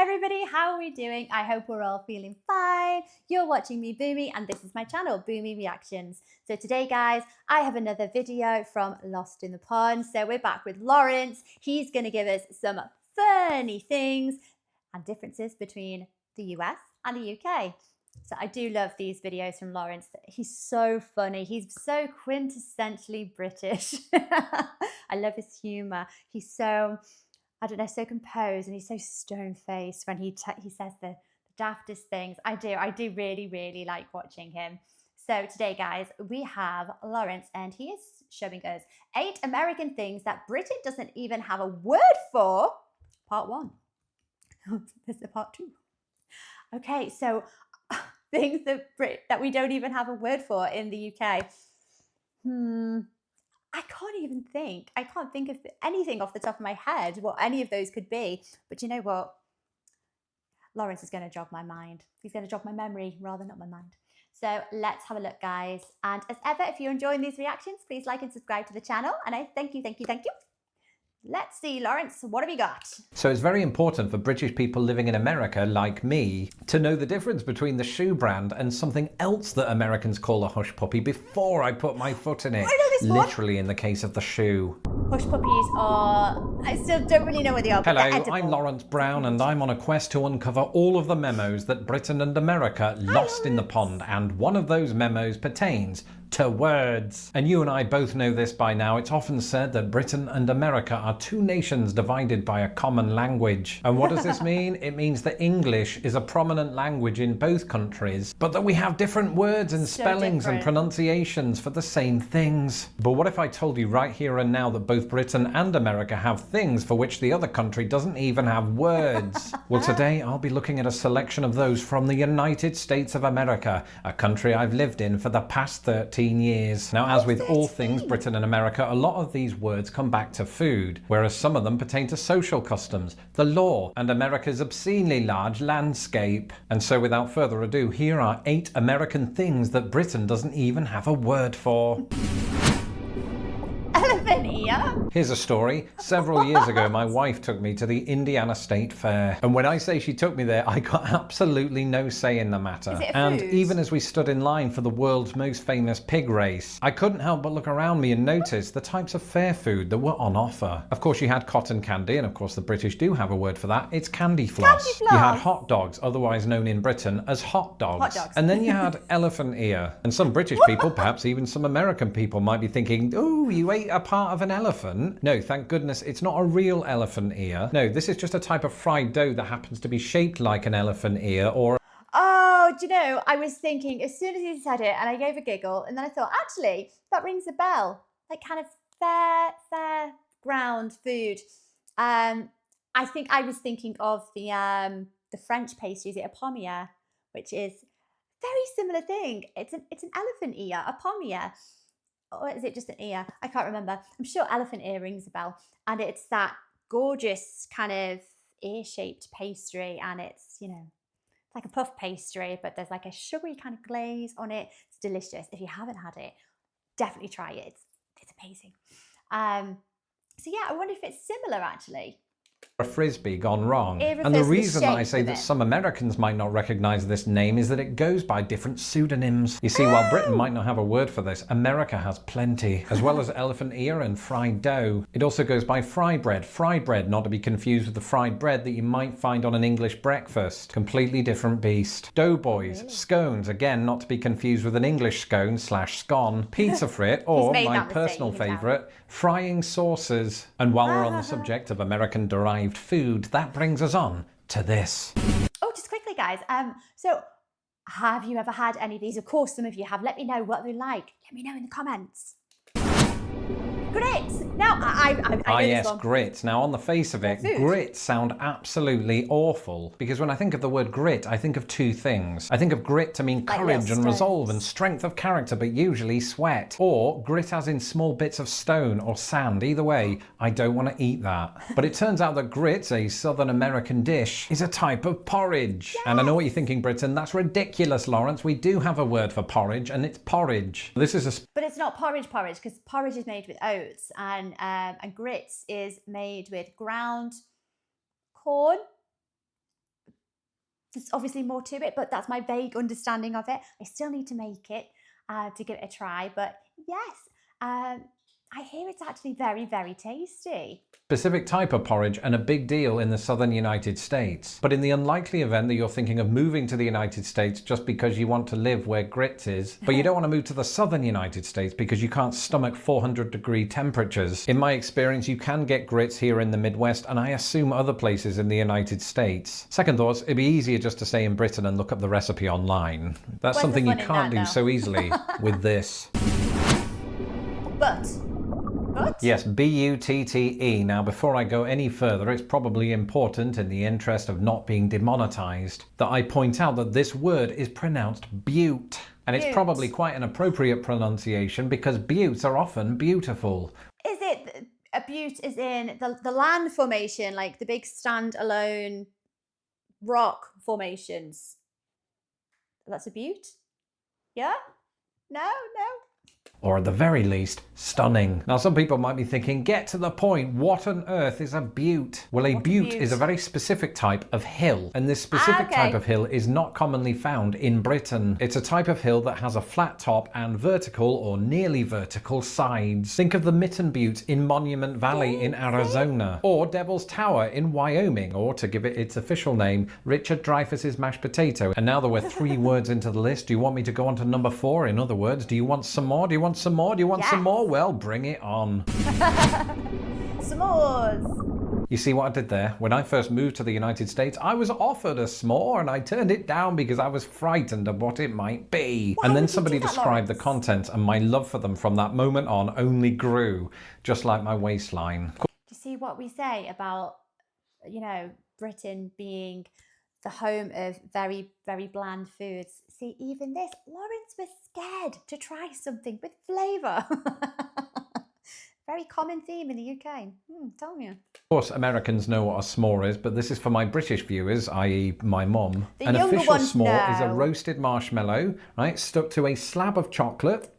everybody, how are we doing? I hope we're all feeling fine. You're watching me, Boomy, and this is my channel, Boomy Reactions. So today, guys, I have another video from Lost in the Pond. So we're back with Lawrence. He's going to give us some funny things and differences between the US and the UK. So I do love these videos from Lawrence. He's so funny. He's so quintessentially British. I love his humor. He's so, I don't know, so composed, and he's so stone-faced when he says the daftest things. I do really like watching him. So today, guys, we have Lawrence, and he is showing us 8 American things that Britain doesn't even have a word for. Part 1. There's a part 2. Okay, so things that we don't even have a word for in the UK. I can't think of anything off the top of my head what any of those could be. But you know what? Lawrence is going to jog my mind. He's going to jog my memory rather, not my mind. So let's have a look, guys. And as ever, if you're enjoying these reactions, please like and subscribe to the channel. And I thank you. Let's see, Lawrence, what have you got? So it's very important for British people living in America, like me, to know the difference between the shoe brand and something else that Americans call a hush puppy before I put my foot in it. I know this literally one. In the case of the shoe. Hush puppies are... I still don't really know what they are. Hello, I'm Lawrence Brown, and I'm on a quest to uncover all of the memos that Britain and America lost in the pond, and one of those memos pertains to words. And you and I both know this by now. It's often said that Britain and America are two nations divided by a common language. And what does this mean? It means that English is a prominent language in both countries, but that we have different words and spellings and pronunciations for the same things. But what if I told you right here and now that both Britain and America have things for which the other country doesn't even have words? Well, today I'll be looking at a selection of those from the United States of America, a country I've lived in for the past 13 years. Now, as with all things Britain and America, a lot of these words come back to food, whereas some of them pertain to social customs, the law, and America's obscenely large landscape. And so without further ado, here are 8 American things that Britain doesn't even have a word for. Elephant ear? Here's a story. Several years ago, my wife took me to the Indiana State Fair. And when I say she took me there, I got absolutely no say in the matter. Is it a and food? even as we stood in line for the world's most famous pig race, I couldn't help but look around me and notice the types of fair food that were on offer. Of course, you had cotton candy, and of course the British do have a word for that. It's candy floss. Candy floss. You had hot dogs, otherwise known in Britain as hot dogs. Hot dogs. And then you had elephant ear. And some British people, perhaps even some American people, might be thinking, oh, you ate a part of an elephant? No, thank goodness it's not a real elephant ear. No, this is just a type of fried dough that happens to be shaped like an elephant ear or... Oh, do you know, I was thinking as soon as he said it, and I gave a giggle, and then I thought, actually, that rings a bell. Like kind of fair ground food. I think I was thinking of the French pastries at a pommier, which is a very similar thing. It's an elephant ear, a pommier. Or is it just an ear? I can't remember. I'm sure elephant ear rings a bell. And it's that gorgeous kind of ear-shaped pastry. And it's, you know, it's like a puff pastry, but there's like a sugary kind of glaze on it. It's delicious. If you haven't had it, definitely try it. It's amazing. So yeah, I wonder if it's similar actually. A frisbee gone wrong. And the reason I say that some Americans might not recognize this name is that it goes by different pseudonyms. You see, while Britain might not have a word for this, America has plenty, as well as elephant ear and fried dough. It also goes by fry bread, not to be confused with the fried bread that you might find on an English breakfast. Completely different beast. Doughboys, scones, again not to be confused with an English scone/scone, pizza frit, or my personal favorite, frying sauces. And while we're on the subject of American derived food, that brings us on to this. Oh, just quickly, guys. So have you ever had any of these? Of course, some of you have. Let me know what they're like. Let me know in the comments. Grits. Now, I know yes, this one. grits. Now, on the face of it, grits sound absolutely awful. Because when I think of the word grit, I think of 2 things. I think of grit to mean courage and resolve and strength of character, but usually sweat. Or grit as in small bits of stone or sand. Either way, I don't want to eat that. But it turns out that grit, a Southern American dish, is a type of porridge. Yes. And I know what you're thinking, Britain. That's ridiculous, Lawrence. We do have a word for porridge, and it's porridge. This is a... But it's not porridge, because porridge is made with oats, and grits is made with ground corn, There's obviously more to it, but that's my vague understanding of it. I still need to make it to give it a try. But yes, I hear it's actually very, very tasty. Specific type of porridge and a big deal in the southern United States. But in the unlikely event that you're thinking of moving to the United States just because you want to live where grits is, but you don't want to move to the southern United States because you can't stomach 400-degree temperatures, in my experience, you can get grits here in the Midwest and I assume other places in the United States. Second thoughts, it'd be easier just to stay in Britain and look up the recipe online. That's Where's something the you fun in can't that, do though? so easily with this. But? Yes, B-U-T-T-E. Now, before I go any further, it's probably important, in the interest of not being demonetized, that I point out that this word is pronounced butte. And it's Butte. probably quite an appropriate pronunciation because buttes are often beautiful. Is it a butte is in the land formation, like the big standalone rock formations? That's a butte? Yeah? No? Or at the very least, stunning. Now, some people might be thinking, get to the point, what on earth is a butte? Well, a What's a butte butte? is a very specific type of hill, and this specific okay. type of hill is not commonly found in Britain. It's a type of hill that has a flat top and vertical or nearly vertical sides. Think of the Mitten Butte in Monument Valley in Arizona, or Devil's Tower in Wyoming, or to give it its official name, Richard Dreyfuss's mashed potato. And now that we're 3 words into the list, do you want me to go on to number 4? In other words, do you want some more? Do you want some more? Do you want some more? Well, bring it on. S'mores. You see what I did there? When I first moved to the United States, I was offered a s'more and I turned it down because I was frightened of what it might be. Why And then would you somebody do that, described the Lawrence? content and my love for them from that moment on only grew, just like my waistline. Do you see what we say about, Britain being the home of very, very bland foods? See, even this, Lawrence was scared to try something with flavour. Very common theme in the UK. Tell you. Of course, Americans know what a s'more is, but this is for my British viewers, i.e. my mum. The An younger official ones s'more is a know. roasted marshmallow, right, stuck to a slab of chocolate.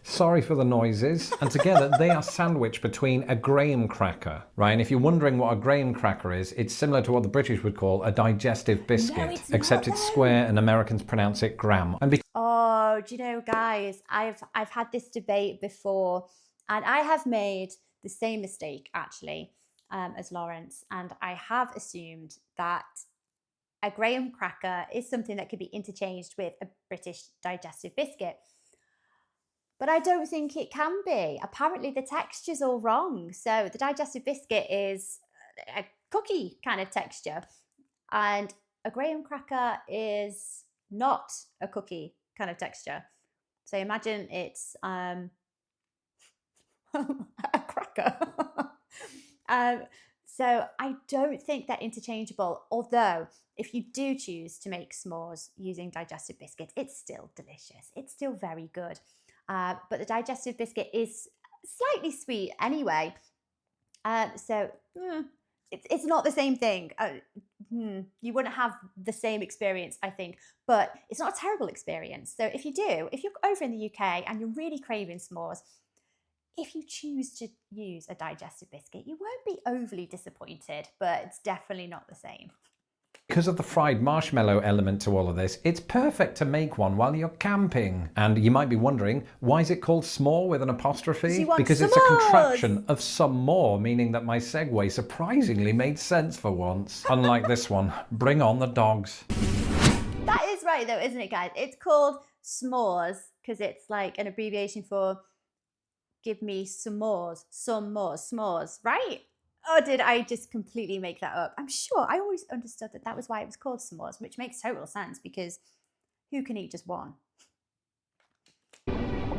Sorry for the noises. And together they are sandwiched between a graham cracker, right? And if you're wondering what a graham cracker is, it's similar to what the British would call a digestive biscuit, it's except not, it's though. square and Americans pronounce it gram. And Oh, do you know, guys, I've had this debate before, and I have made the same mistake actually as Lawrence, and I have assumed that a graham cracker is something that could be interchanged with a British digestive biscuit. But I don't think it can be. Apparently the texture's all wrong. So the digestive biscuit is a cookie kind of texture, and a graham cracker is not a cookie kind of texture. So imagine it's a cracker. So I don't think they're interchangeable, although if you do choose to make s'mores using digestive biscuit, it's still delicious. It's still very good. But the digestive biscuit is slightly sweet anyway. So it's not the same thing. You wouldn't have the same experience, I think, but it's not a terrible experience. So if you're over in the UK and you're really craving s'mores, if you choose to use a digestive biscuit, you won't be overly disappointed, but it's definitely not the same. because of the fried marshmallow element to all of this, it's perfect to make one while you're camping. And you might be wondering, why is it called s'more with an apostrophe? Because it's a contraction of some more, meaning that my segue surprisingly made sense for once. Unlike this one, bring on the dogs. That is right though, isn't it, guys? It's called s'mores because it's like an abbreviation for give me some more, s'mores, right? Or did I just completely make that up? I'm sure I always understood that was why it was called s'mores, which makes total sense because who can eat just one?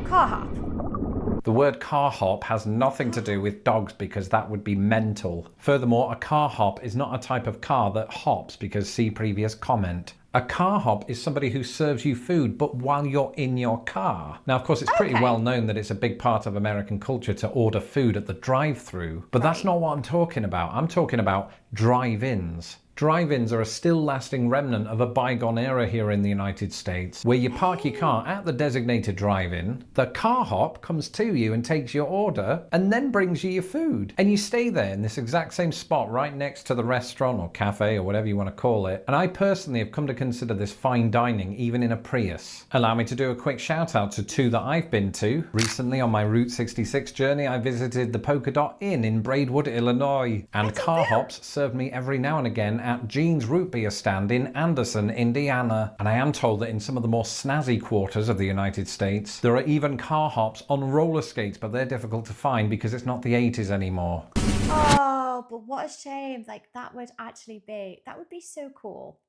Car hop. The word car hop has nothing to do with dogs because that would be mental. Furthermore, a car hop is not a type of car that hops because see previous comment. A car hop is somebody who serves you food, but while you're in your car. Now, of course, it's pretty well known that it's a big part of American culture to order food at the drive-thru, but that's not what I'm talking about. I'm talking about drive-ins. Drive-ins are a still lasting remnant of a bygone era here in the United States, where you park your car at the designated drive-in, the car hop comes to you and takes your order, and then brings you your food. And you stay there in this exact same spot right next to the restaurant or cafe or whatever you want to call it. And I personally have come to consider this fine dining even in a Prius. Allow me to do a quick shout out to two that I've been to. Recently on my Route 66 journey, I visited the Polka Dot Inn in Braidwood, Illinois. And car hops served me every now and again at Jean's Root Beer stand in Anderson, Indiana. And I am told that in some of the more snazzy quarters of the United States, there are even car hops on roller skates, but they're difficult to find because it's not the 80s anymore. Oh, but what a shame. Like, that would be so cool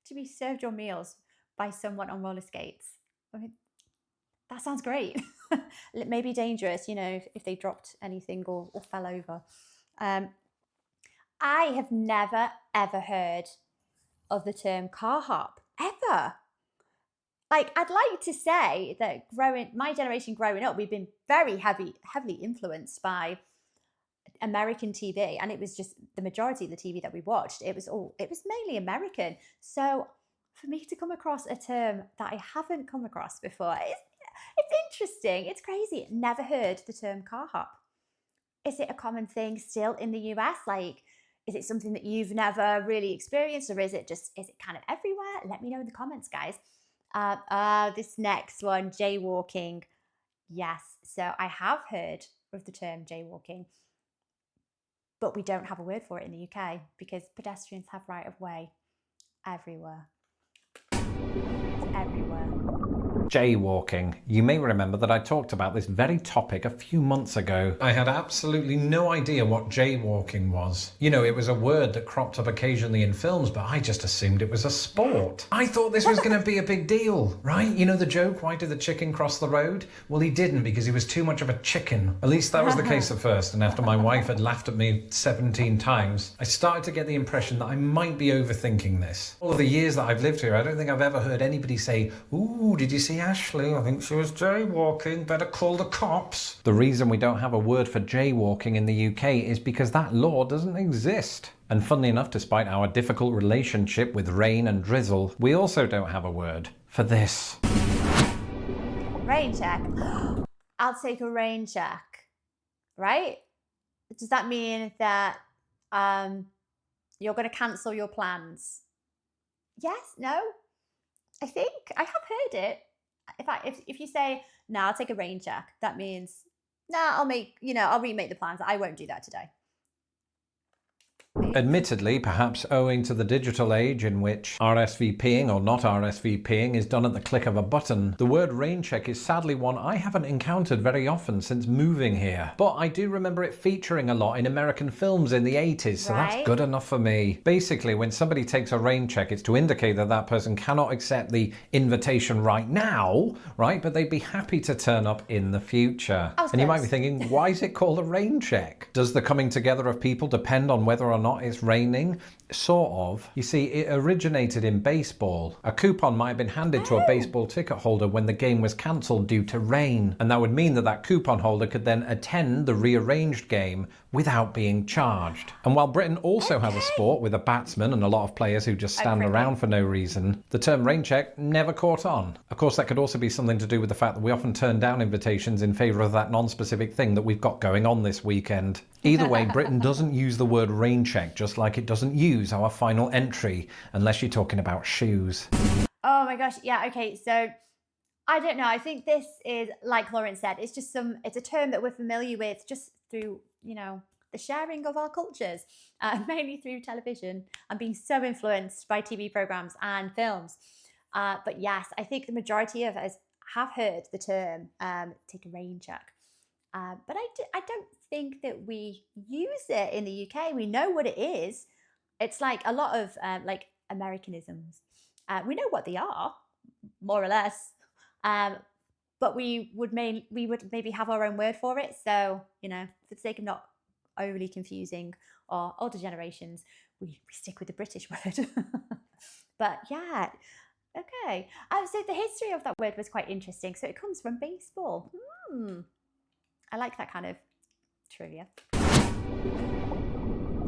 to be served your meals by someone on roller skates. I mean, that sounds great. It may be dangerous, you know, if they dropped anything or fell over. I have never, ever heard of the term car hop, ever. Like, I'd like to say that my generation growing up, we've been very heavily influenced by American TV, and it was just the majority of the TV that we watched. It was mainly American. So for me to come across a term that I haven't come across before, it's interesting. It's crazy. Never heard the term car hop. Is it a common thing still in the US? Like, is it something that you've never really experienced, or is it kind of everywhere? Let me know in the comments, guys. This next one, jaywalking. Yes, so I have heard of the term jaywalking, but we don't have a word for it in the UK because pedestrians have right of way everywhere. It's everywhere. Jaywalking. You may remember that I talked about this very topic a few months ago. I had absolutely no idea what jaywalking was. You know, it was a word that cropped up occasionally in films, but I just assumed it was a sport. I thought this was going to be a big deal, right? You know the joke, why did the chicken cross the road? Well, he didn't, because he was too much of a chicken. At least that was the case at first, and after my wife had laughed at me 17 times, I started to get the impression that I might be overthinking this. All of the years that I've lived here, I don't think I've ever heard anybody say, "Ooh, did you see Ashley? I think she was jaywalking. Better call the cops." The reason we don't have a word for jaywalking in the UK is because that law doesn't exist. And funnily enough, despite our difficult relationship with rain and drizzle, we also don't have a word for this. Rain check. I'll take a rain check. Right? Does that mean that you're going to cancel your plans? Yes? No? I think I have heard it. If you say, "No, I'll take a rain check," that means, "No, I'll remake the plans. I won't do that today." Admittedly, perhaps owing to the digital age in which RSVPing or not RSVPing is done at the click of a button, the word rain check is sadly one I haven't encountered very often since moving here. But I do remember it featuring a lot in American films in the 80s, so Right. that's good enough for me. Basically, when somebody takes a rain check, it's to indicate that that person cannot accept the invitation right now, right? But they'd be happy to turn up in the future. And you might be thinking, why is it called a rain check? Does the coming together of people depend on whether or not it's raining? Sort of. You see, it originated in baseball. A coupon might have been handed to a baseball ticket holder when the game was cancelled due to rain, and that would mean that that coupon holder could then attend the rearranged game without being charged. And while Britain also has a sport with a batsman and a lot of players who just stand around for no reason, the term rain check never caught on. Of course, that could also be something to do with the fact that we often turn down invitations in favour of that non-specific thing that we've got going on this weekend. Either way, Britain doesn't use the word rain check, just like it doesn't use our final entry, unless you're talking about shoes. Oh my gosh, yeah, okay, so I don't know. I think this is, like Lauren said, it's a term that we're familiar with just through, the sharing of our cultures, mainly through television and being so influenced by TV programs and films. But yes, I think the majority of us have heard the term take a rain check. But I don't think that we use it in the UK. We know what it is. It's like a lot of like Americanisms. We know what they are, more or less. But we would maybe have our own word for it. So, for the sake of not overly confusing our older generations, we stick with the British word. But yeah, okay. So the history of that word was quite interesting. So it comes from baseball. I like that kind of trivia.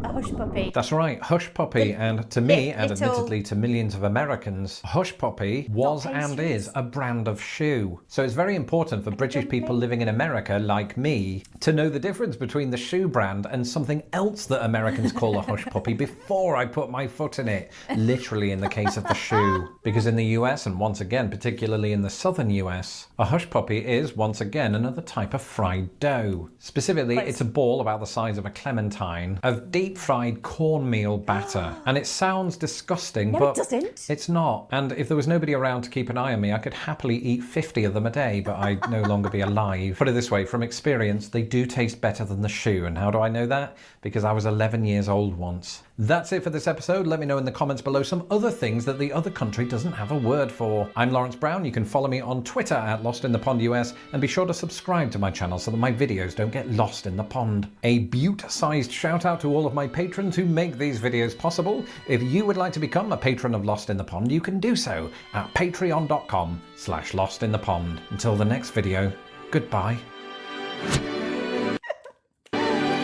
A hush puppy. That's right, hush puppy. And to me, and little- admittedly to millions of Americans, hush puppy was and is a brand of shoe. So it's very important for British people living in America, like me, to know the difference between the shoe brand and something else that Americans call a hush puppy before I put my foot in it. Literally in the case of the shoe. Because in the US, and once again, particularly in the southern US, a hush puppy is, once again, another type of fried dough. Specifically, it's a ball about the size of a clementine of deep fried cornmeal batter. And it sounds disgusting, No, but it doesn't. It's not. And if there was nobody around to keep an eye on me, I could happily eat 50 of them a day, but I'd no longer be alive. Put it this way, from experience, they do taste better than the shoe. And how do I know that? Because I was 11 years old once. That's it for this episode. Let me know in the comments below some other things that the other country doesn't have a word for. I'm Lawrence Brown. You can follow me on Twitter at LostInThePondUS, and be sure to subscribe to my channel so that my videos don't get lost in the pond. A butte-sized shout out to all of my patrons who make these videos possible. If you would like to become a patron of Lost in the Pond, you can do so at patreon.com/lostinthepond. Until the next video, goodbye.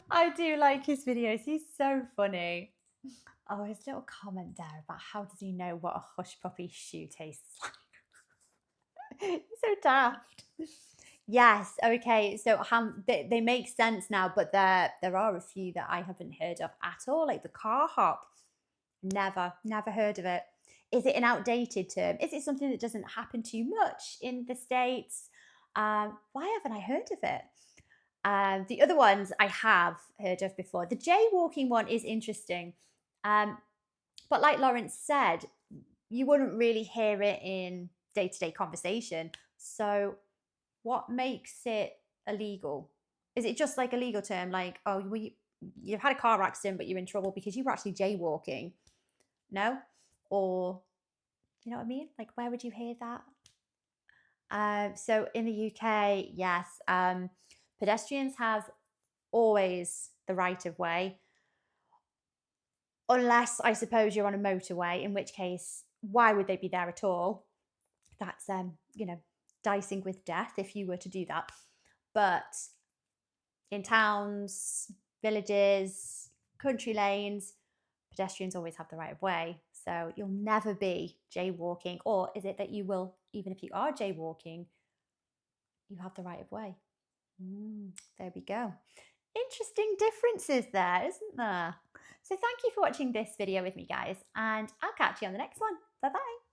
I do like his videos. He's so funny. Oh, his little comment there about how does he know what a hush puppy shoe tastes like? He's so daft. Yes, okay, so they make sense now, but there are a few that I haven't heard of at all, like the car hop. Never heard of it. Is it an outdated term? Is it something that doesn't happen too much in the States? Why haven't I heard of it? The other ones I have heard of before. The jaywalking one is interesting. But like Lawrence said, you wouldn't really hear it in day-to-day conversation. So what makes it illegal? Is it just like a legal term? Like, oh, you've had a car accident, but you're in trouble because you were actually jaywalking? No? Or, you know what I mean? Like, where would you hear that? So in the UK, yes, pedestrians have always the right of way. Unless, I suppose, you're on a motorway, in which case, why would they be there at all? That's, you know, dicing with death if you were to do that. But in towns, villages, country lanes, pedestrians always have the right of way. So you'll never be jaywalking. Or is it that you will, even if you are jaywalking, you have the right of way? There we go. Interesting differences there, isn't there? So thank you for watching this video with me, guys, and I'll catch you on the next one. Bye-bye.